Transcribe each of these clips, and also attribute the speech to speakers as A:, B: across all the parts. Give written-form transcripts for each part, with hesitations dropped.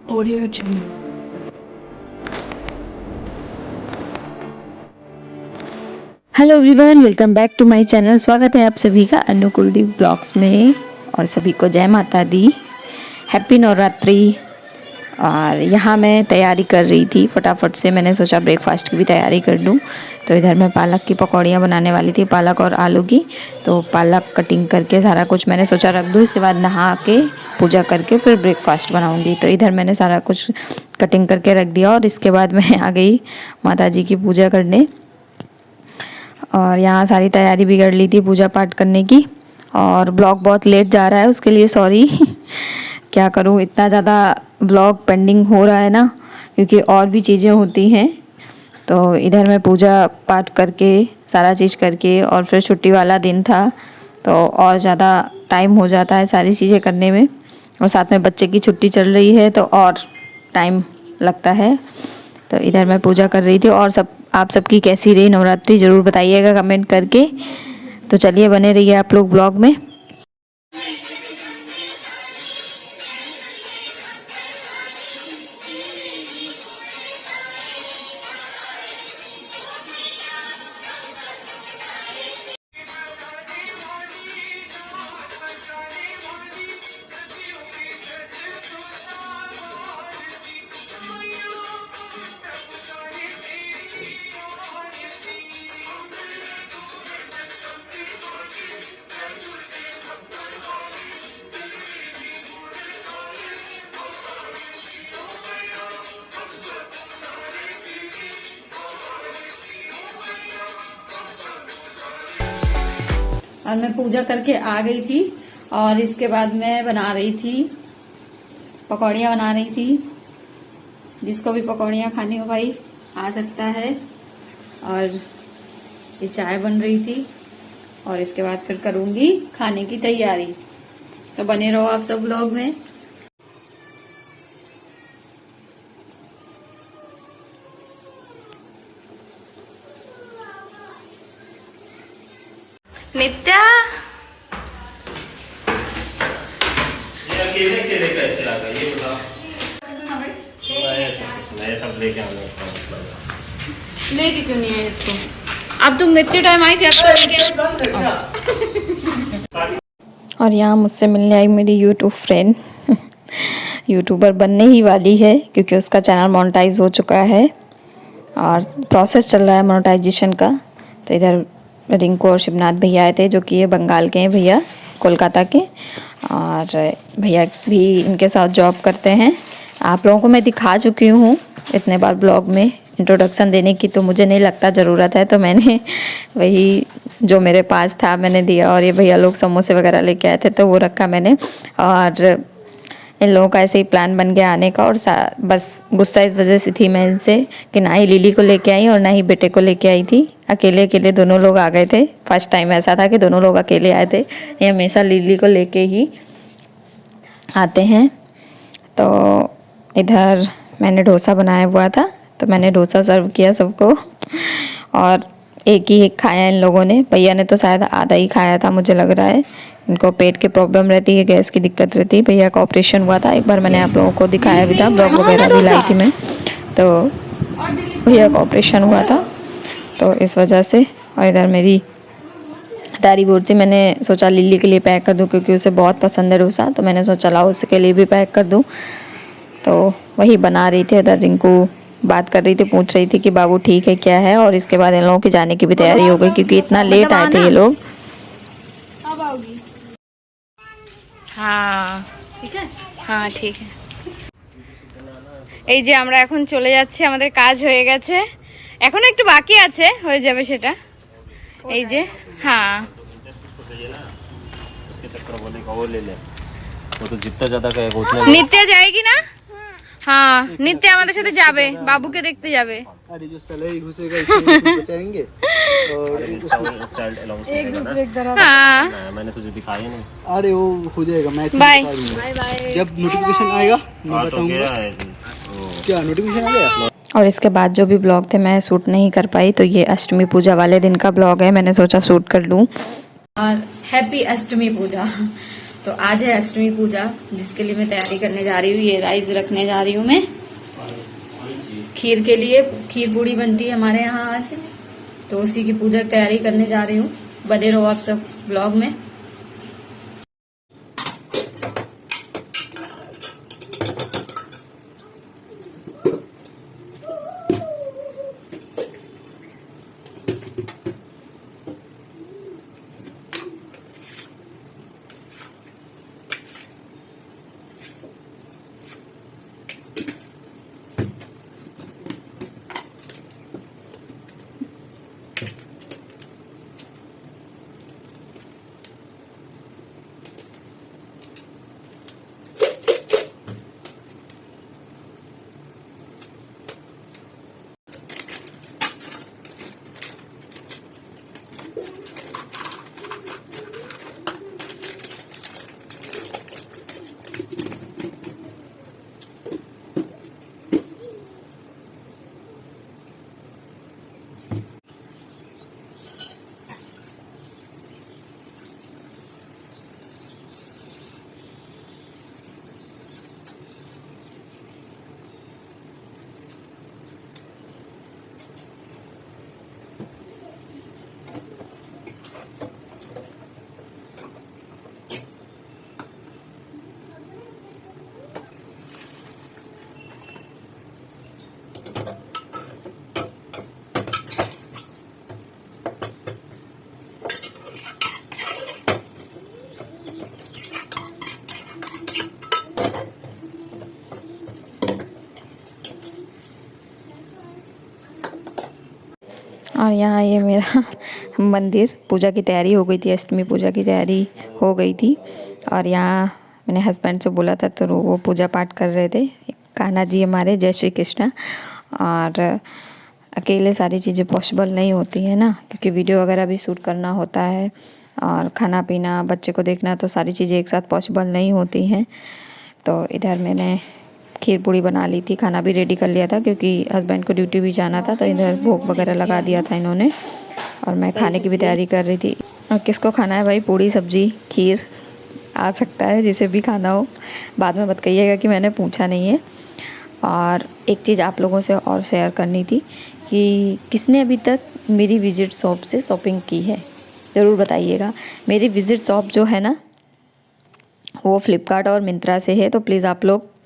A: Audio Jungle. Hello everyone, welcome back to my channel. स्वागत है आप सभी का अनु कुलदीप ब्लॉग्स में। और सभी को जय माता दी, हैप्पी नवरात्रि। और यहाँ मैं तैयारी कर रही थी, फटाफट से मैंने सोचा ब्रेकफास्ट की भी तैयारी कर लूँ। तो इधर मैं पालक की पकौड़ियाँ बनाने वाली थी, पालक और आलू की। तो पालक कटिंग करके सारा कुछ मैंने सोचा रख दूँ, इसके बाद नहा के पूजा करके फिर ब्रेकफास्ट बनाऊँगी। तो इधर मैंने सारा कुछ कटिंग करके रख दिया और इसके बाद मैं आ गई माता जी की पूजा करने। और यहाँ सारी तैयारी भी कर ली थी पूजा पाठ करने की। और ब्लॉग बहुत लेट जा रहा है, उसके लिए सॉरी। क्या करूँ, इतना ज़्यादा ब्लॉग पेंडिंग हो रहा है ना, क्योंकि और भी चीज़ें होती हैं। तो इधर मैं पूजा पाठ करके सारा चीज़ करके और फिर छुट्टी वाला दिन था, तो और ज़्यादा टाइम हो जाता है सारी चीज़ें करने में। और साथ में बच्चे की छुट्टी चल रही है तो और टाइम लगता है। तो इधर मैं पूजा कर रही थी। और आप सबकी कैसी रही नवरात्रि ज़रूर बताइएगा कमेंट करके। तो चलिए बने रहिए आप लोग ब्लॉग में। और मैं पूजा करके आ गई थी और इसके बाद मैं बना रही थी पकौड़ियाँ बना रही थी। जिसको भी पकौड़ियाँ खानी हो भाई आ सकता है। और ये चाय बन रही थी और इसके बाद फिर करूँगी खाने की तैयारी। तो बने रहो आप सब लोग में। नित्या
B: ये अकेले अकेले कैसे आ गए ये बताओ। मैं सब लेके आऊंगा।
A: लेके क्यों नहीं है इसको? अब तुम इतने टाइम आई थी, अब तो लेके। और यहाँ मुझसे मिलने आई मेरी यूट्यूब फ्रेंड। यूट्यूबर बनने ही वाली है क्योंकि उसका चैनल मोनेटाइज हो चुका है और प्रोसेस चल रहा है मोनेटाइजेशन का। तो इधर रिंकू और शिवनाथ भैया आए थे, जो कि ये बंगाल के हैं भैया, कोलकाता के। और भैया भी इनके साथ जॉब करते हैं। आप लोगों को मैं दिखा चुकी हूँ इतने बार ब्लॉग में। इंट्रोडक्शन देने की तो मुझे नहीं लगता ज़रूरत है, तो मैंने वही जो मेरे पास था मैंने दिया। और ये भैया लोग समोसे वगैरह लेके आए थे तो वो रखा मैंने। और इन लोगों का ऐसे ही प्लान बन गया आने का। और बस गुस्सा इस वजह से थी मैं इनसे कि ना ही लिली को लेके आई और ना ही बेटे को लेके आई थी। अकेले अकेले दोनों लोग आ गए थे। फर्स्ट टाइम ऐसा था कि दोनों लोग अकेले आए थे। ये हमेशा लिली को लेके ही आते हैं। तो इधर मैंने डोसा बनाया हुआ था, तो मैंने डोसा सर्व किया सबको। और एक खाया इन लोगों ने। भैया ने तो शायद आधा ही खाया था मुझे लग रहा है। इनको पेट की प्रॉब्लम रहती है, गैस की दिक्कत रहती है। भैया का ऑपरेशन हुआ था, एक बार मैंने आप लोगों को दिखाया भी था, ब्लॉग वगैरह भी लाई थी मैं। तो भैया का ऑपरेशन हुआ था तो इस वजह से। और इधर मेरी तारी बोलती, मैंने सोचा लिली के लिए पैक कर दूं क्योंकि उसे बहुत पसंद है डोसा। तो मैंने सोचा लाओ उसके लिए भी पैक कर दूं। तो वही बना रही थी। इधर रिंकू बात कर रही थी, पूछ रही थी कि बाबू ठीक है क्या है। और इसके बाद इन लोगों की जाने की भी तैयारी हो गई क्योंकि इतना लेट आए थे ये लोग।
C: कब आओगी?
A: हाँ
C: ঠিক আছে।
A: হ্যাঁ ঠিক আছে। এই যে আমরা এখন চলে যাচ্ছি, আমাদের কাজ হয়ে গেছে, এখনো একটু বাকি আছে, হয়ে যাবে সেটা। এই যে হ্যাঁ
B: उसके चक्कर वाले का वो ले ले। वो तो जितना ज्यादा कहेगा उतना।
A: নিত্যা যায়गी না? हाँ नित्या আমাদের সাথে যাবে, বাবুকে দেখতে যাবে।
D: अरे जो सैलरी घुसेगा इसमें बचाएंगे और
B: चाइल्ड अलाउंस देगा ना।
A: हाँ
B: मैंने तुझे दिखाया नहीं।
D: अरे वो हो जाएगा। मैं
A: बाय
D: जब नोटिफिकेशन आएगा मैं
B: हाँ तो
D: बताऊंगा।
B: गया है
D: क्या नोटिफिकेशन आ गया?
A: और इसके बाद जो भी ब्लॉग थे मैं शूट नहीं कर पाई, तो ये अष्टमी पूजा वाले दिन का ब्लॉग है, मैंने सोचा शूट कर लूँ। और हैप्पी अष्टमी पूजा। तो आज है अष्टमी पूजा, जिसके लिए मैं तैयारी करने जा रही हूँ। ये राइस रखने जा रही हूँ मैं खीर के लिए। खीर पूड़ी बनती है हमारे यहाँ आज, तो उसी की पूजा की तैयारी करने जा रही हूँ। बने रहो आप सब व्लॉग में। और यहाँ ये मेरा मंदिर, पूजा की तैयारी हो गई थी, अष्टमी पूजा की तैयारी हो गई थी। और यहाँ मैंने हस्बैंड से बोला था तो वो पूजा पाठ कर रहे थे। कान्हा जी हमारे, जय श्री कृष्ण। और अकेले सारी चीज़ें पॉसिबल नहीं होती है ना, क्योंकि वीडियो वगैरह भी शूट करना होता है और खाना पीना, बच्चे को देखना, तो सारी चीज़ें एक साथ पॉसिबल नहीं होती हैं। तो इधर मैंने खीर पूड़ी बना ली थी, खाना भी रेडी कर लिया था क्योंकि हस्बैंड को ड्यूटी भी जाना था, तो इधर भोग वगैरह लगा दिया था इन्होंने। और मैं खाने की भी तैयारी कर रही थी। और किसको खाना है भाई, पूड़ी सब्जी खीर आ सकता है, जिसे भी खाना हो। बाद में मत कहिएगा कि मैंने पूछा नहीं है। और एक चीज़ आप लोगों से और शेयर करनी थी कि किसने अभी तक मेरी विजिट शॉप से शॉपिंग की है, ज़रूर बताइएगा। मेरी विजिट शॉप जो है ना, वो फ्लिपकार्ट और मिंत्रा से है। तो प्लीज़ आप लोग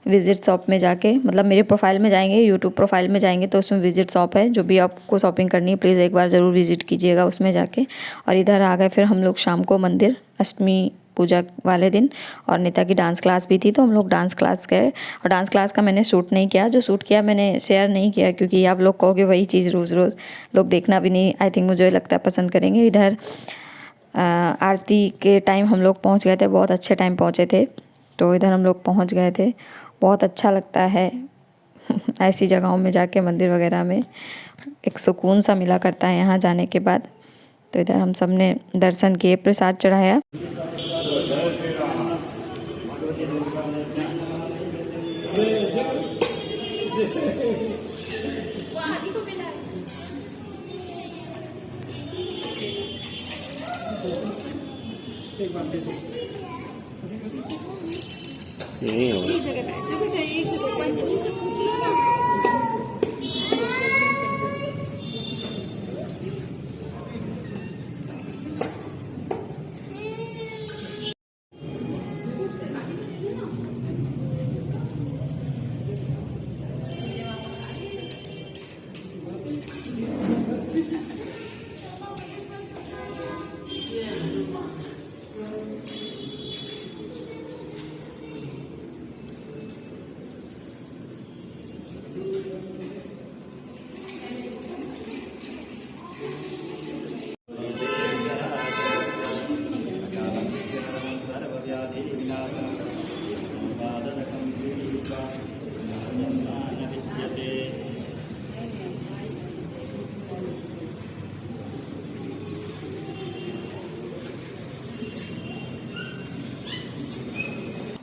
A: विजिट शॉप में जाके, मतलब मेरे प्रोफाइल में जाएंगे, यूट्यूब प्रोफाइल में जाएंगे तो उसमें विजिट शॉप है। जो भी आपको शॉपिंग करनी है प्लीज़ एक बार ज़रूर विजिट कीजिएगा उसमें जाके। और इधर आ गए फिर हम लोग शाम को मंदिर, अष्टमी पूजा वाले दिन। और नीता की डांस क्लास भी थी, तो हम लोग डांस क्लास गए। और डांस क्लास का मैंने शूट नहीं किया, जो शूट किया मैंने शेयर नहीं किया, क्योंकि आप लोग कहोगे वही चीज़ रोज़ रोज़ लोग देखना भी नहीं, आई थिंक मुझे लगता है पसंद करेंगे। इधर आरती के टाइम हम लोग पहुँच गए थे, बहुत अच्छे टाइम पहुँचे थे। तो इधर हम लोग पहुँच गए थे। बहुत अच्छा लगता है ऐसी जगहों में जाके, मंदिर वगैरह में एक सुकून सा मिला करता है यहाँ जाने के बाद। तो इधर हम सब ने दर्शन किए, प्रसाद चढ़ाया।
B: नहीं होगा।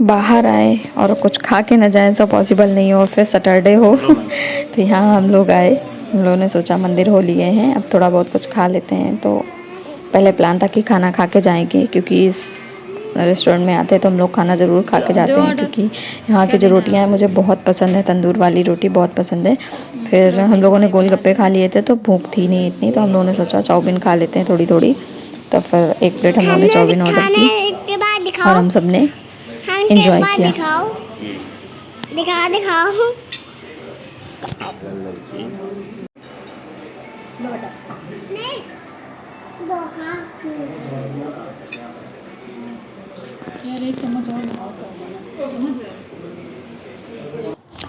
A: बाहर आए और कुछ खा के न जाए, ऐसा पॉसिबल नहीं हो। फिर सैटरडे हो तो यहाँ हम लोग आए। हम लोगों ने सोचा मंदिर हो लिए हैं, अब थोड़ा बहुत कुछ खा लेते हैं। तो पहले प्लान था कि खाना खा के जाएंगे, क्योंकि इस रेस्टोरेंट में आते हैं तो हम लोग खाना ज़रूर खा के जाते हैं, क्योंकि यहाँ की जो रोटियाँ हैं मुझे बहुत पसंद है, तंदूर वाली रोटी बहुत पसंद है। फिर हम लोगों ने गोलगप्पे खा लिए थे तो भूख थी नहीं इतनी, तो हम लोगों ने सोचा चाउमीन खा लेते हैं थोड़ी थोड़ी। तो फिर 1 प्लेट हम लोगों ने चाउमीन ऑर्डर की और हम सब ने इंजॉय किया।
C: दिखाओ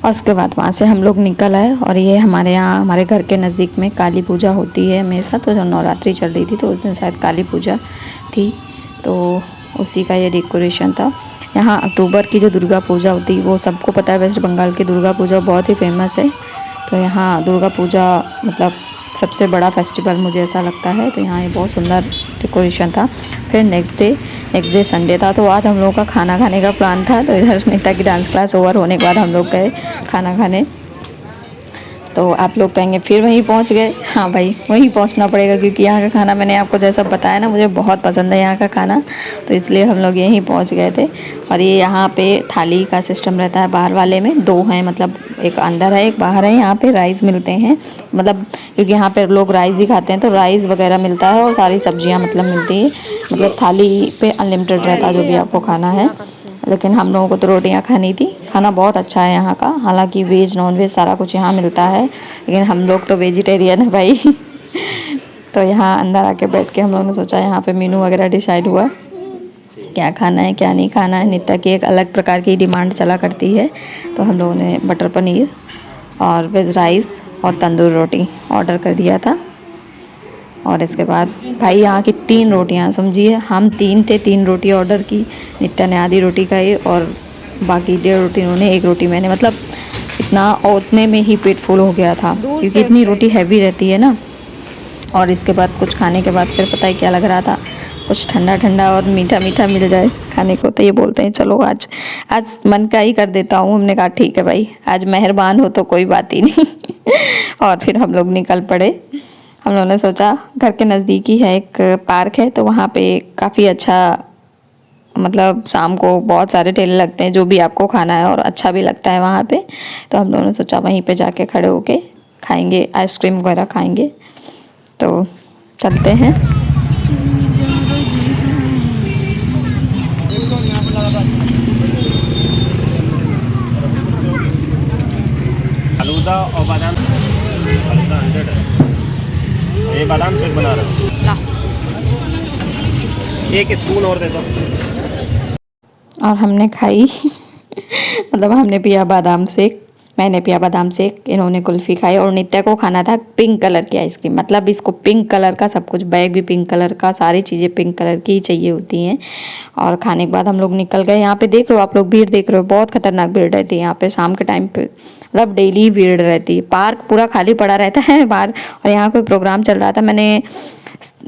A: और उसके बाद वहाँ से हम लोग निकल आए। और ये हमारे यहाँ हमारे घर के नज़दीक में काली पूजा होती है हमेशा, तो जब नवरात्रि चल रही थी तो उस दिन शायद काली पूजा थी, तो उसी का ये डेकोरेशन था। यहाँ अक्टूबर की जो दुर्गा पूजा होती है वो सबको पता है, वेस्ट बंगाल की दुर्गा पूजा बहुत ही फेमस है। तो यहाँ दुर्गा पूजा मतलब सबसे बड़ा फेस्टिवल मुझे ऐसा लगता है। तो यहाँ ये बहुत सुंदर डेकोरेशन था। फिर नेक्स्ट डे संडे था, तो आज हम लोगों का खाना खाने का प्लान था। तो इधर नीता की डांस क्लास ओवर होने के बाद हम लोग गए खाना खाने। तो आप लोग कहेंगे फिर वहीं पहुंच गए। हाँ भाई, वहीं पहुंचना पड़ेगा, क्योंकि यहाँ का खाना मैंने आपको जैसा बताया ना, मुझे बहुत पसंद है यहाँ का खाना, तो इसलिए हम लोग यहीं पहुंच गए थे। और ये यहाँ पे थाली का सिस्टम रहता है, बाहर वाले में 2 हैं, मतलब एक अंदर है एक बाहर है। यहाँ पे राइस मिलते हैं, मतलब क्योंकि यहाँ पे लोग राइस ही खाते हैं, तो राइस वगैरह मिलता है और सारी सब्जियाँ मतलब मिलती है। मतलब थाली पे अनलिमिटेड रहता है जो भी आपको खाना है, लेकिन हम लोगों को तो रोटियां खानी थी। खाना बहुत अच्छा है यहाँ का, हालांकि वेज नॉन वेज सारा कुछ यहाँ मिलता है, लेकिन हम लोग तो वेजिटेरियन है भाई। तो यहाँ अंदर आके बैठ के हम लोगों ने सोचा, यहाँ पे मेनू वगैरह डिसाइड हुआ क्या खाना है क्या नहीं खाना है। नित्या की एक अलग प्रकार की डिमांड चला करती है, तो हम लोगों ने बटर पनीर और वेज राइस और तंदूर रोटी ऑर्डर कर दिया था। और इसके बाद भाई यहाँ की 3 रोटियाँ, समझिए हम 3 थे, 3 रोटी ऑर्डर की। नित्या ने आधी रोटी खाई और बाकी 1.5 रोटी उन्होंने, 1 रोटी मैंने, मतलब इतना और उतने में ही पेट फुल हो गया था, क्योंकि इतनी रोटी हैवी रहती है ना। और इसके बाद कुछ खाने के बाद फिर पता है क्या लग रहा था, कुछ ठंडा ठंडा और मीठा मीठा मिल जाए खाने को। तो ये बोलते हैं चलो आज मन का ही कर देता हूँ। हमने कहा ठीक है भाई, आज मेहरबान हो तो कोई बात ही नहीं। और फिर हम लोग निकल पड़े। हम लोगों ने सोचा घर के नज़दीक ही है एक पार्क है, तो वहाँ पे काफ़ी अच्छा, मतलब शाम को बहुत सारे ठेले लगते हैं जो भी आपको खाना है, और अच्छा भी लगता है वहाँ पे। तो हम लोगों ने सोचा वहीं पे जाके खड़े होके खाएंगे, आइसक्रीम वगैरह खाएंगे। तो चलते हैं।
B: फालूदा और बादाम, फालूदा 100 है, ये बादाम शेक बना रहा हूँ, 1 स्पून और दे दो।
A: और हमने खाई मतलब हमने पिया बादाम शेक, मैंने पिया बादाम शेक, इन्होंने कुल्फ़ी खाई। और नित्या को खाना था पिंक कलर की आइसक्रीम, मतलब इसको पिंक कलर का सब कुछ, बैग भी पिंक कलर का, सारी चीज़ें पिंक कलर की ही चाहिए होती हैं। और खाने के बाद हम लोग निकल गए। यहाँ पे देख रहे हो आप लोग, भीड़ देख रहे हो, बहुत खतरनाक भीड़ रहती है यहाँ पे शाम के टाइम पे, मतलब डेली भीड़ रहती है। पार्क पूरा खाली पड़ा रहता है बाहर, और यहाँ कोई प्रोग्राम चल रहा था। मैंने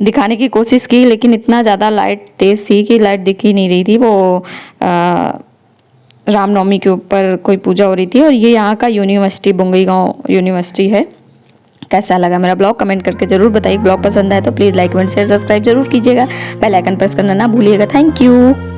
A: दिखाने की कोशिश की, लेकिन इतना ज़्यादा लाइट तेज़ थी कि लाइट दिख ही नहीं रही थी। वो रामनवमी के ऊपर कोई पूजा हो रही थी, और ये यहाँ का यूनिवर्सिटी, बोंगईगांव यूनिवर्सिटी है। कैसा लगा मेरा ब्लॉग कमेंट करके ज़रूर बताइए। ब्लॉग पसंद आए तो please like comment share subscribe जरूर कीजिएगा। बेल आइकन प्रेस करना ना भूलिएगा। Thank you.